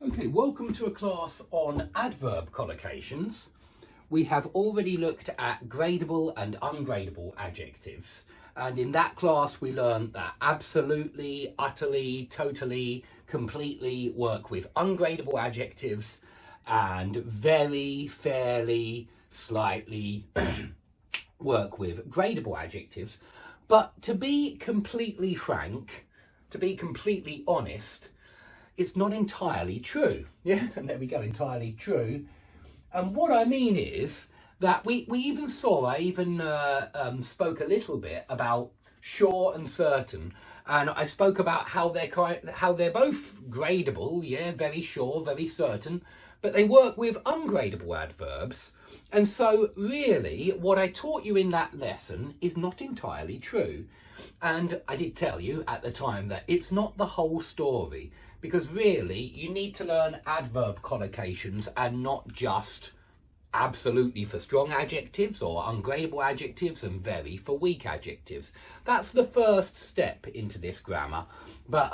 Okay, welcome to a class on adverb collocations. We have already looked at gradable and ungradable adjectives, and in that class we learned that absolutely, utterly, totally, completely work with ungradable adjectives and very, fairly, slightly work with gradable adjectives. But to be completely frank, to be completely honest, it's not entirely true. Yeah, and there we go, entirely true. And what I mean is that we even saw, I even spoke a little bit about sure and certain, and I spoke about how they're both gradable, yeah, very sure, very certain, but they work with ungradable adverbs. And so really what I taught you in that lesson is not entirely true. And I did tell you at the time that it's not the whole story, because really you need to learn adverb collocations and not just absolutely for strong adjectives or ungradable adjectives and very for weak adjectives. That's the first step into this grammar, but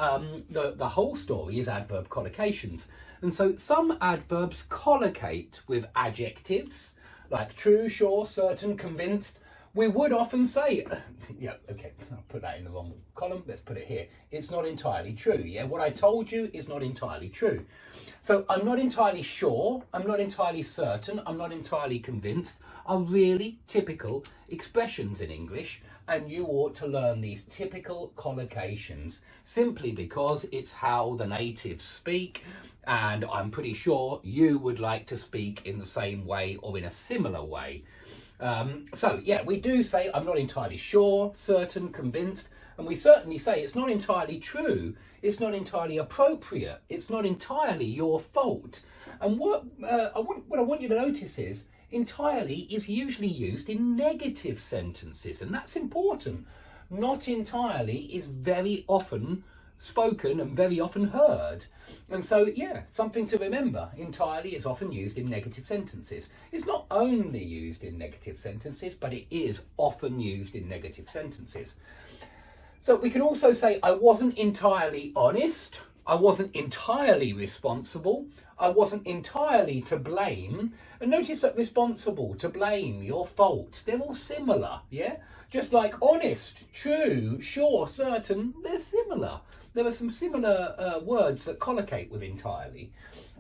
the whole story is adverb collocations. And so some adverbs collocate with adjectives like true, sure, certain, convinced. We would often say, yeah, okay, I'll put that in the wrong column. Let's put it here. It's not entirely true. Yeah, what I told you is not entirely true. So I'm not entirely sure. I'm not entirely certain. I'm not entirely convinced are really typical expressions in English. And you ought to learn these typical collocations simply because it's how the natives speak. And I'm pretty sure you would like to speak in the same way or in a similar way. So yeah, we do say I'm not entirely sure, certain, convinced, and we certainly say it's not entirely true, it's not entirely appropriate, it's not entirely your fault. And what I want you to notice is entirely is usually used in negative sentences, and that's important. Not entirely is very often spoken and very often heard. And so, yeah, something to remember. Entirely is often used in negative sentences. It's not only used in negative sentences, but it is often used in negative sentences. So we can also say, I wasn't entirely honest. I wasn't entirely responsible. I wasn't entirely to blame. And notice that responsible, to blame, your fault, they're all similar, yeah? Just like honest, true, sure, certain, they're similar. There are some similar words that collocate with entirely.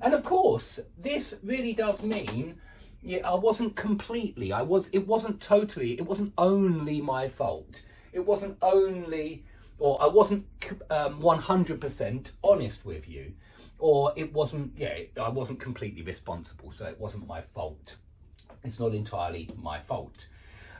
And of course, this really does mean, yeah, I wasn't completely, it wasn't totally, it wasn't only my fault. It wasn't only, or I wasn't 100% honest with you. Or it wasn't, yeah, I wasn't completely responsible, so it wasn't my fault. It's not entirely my fault.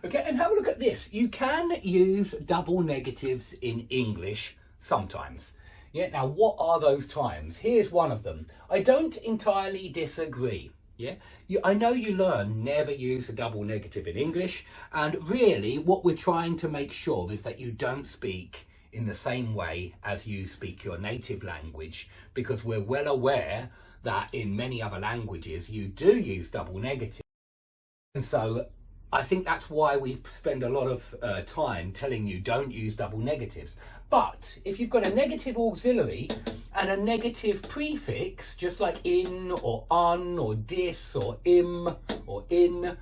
Okay, and have a look at this. You can use double negatives in English sometimes. Yeah, now what are those times? Here's one of them. I don't entirely disagree. Yeah, I know you learn never use a double negative in English, and really what we're trying to make sure is that you don't speak in the same way as you speak your native language, because we're well aware that in many other languages you do use double negatives. And so I think that's why we spend a lot of time telling you don't use double negatives. But if you've got a negative auxiliary and a negative prefix, just like in or un or dis or im or in,